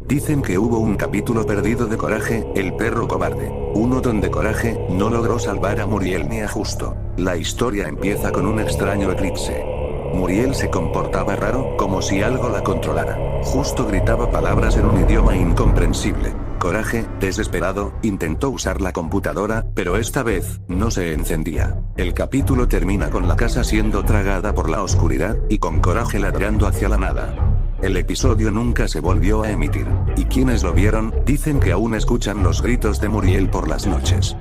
Dicen que hubo un capítulo perdido de Coraje, el perro cobarde. Uno donde Coraje no logró salvar a Muriel ni a Justo. La historia empieza con un extraño eclipse. Muriel se comportaba raro, como si algo la controlara. Justo gritaba palabras en un idioma incomprensible. Coraje, desesperado, intentó usar la computadora, pero esta vez, no se encendía. El capítulo termina con la casa siendo tragada por la oscuridad, y con Coraje ladrando hacia la nada. El episodio nunca se volvió a emitir. Y quienes lo vieron, dicen que aún escuchan los gritos de Muriel por las noches.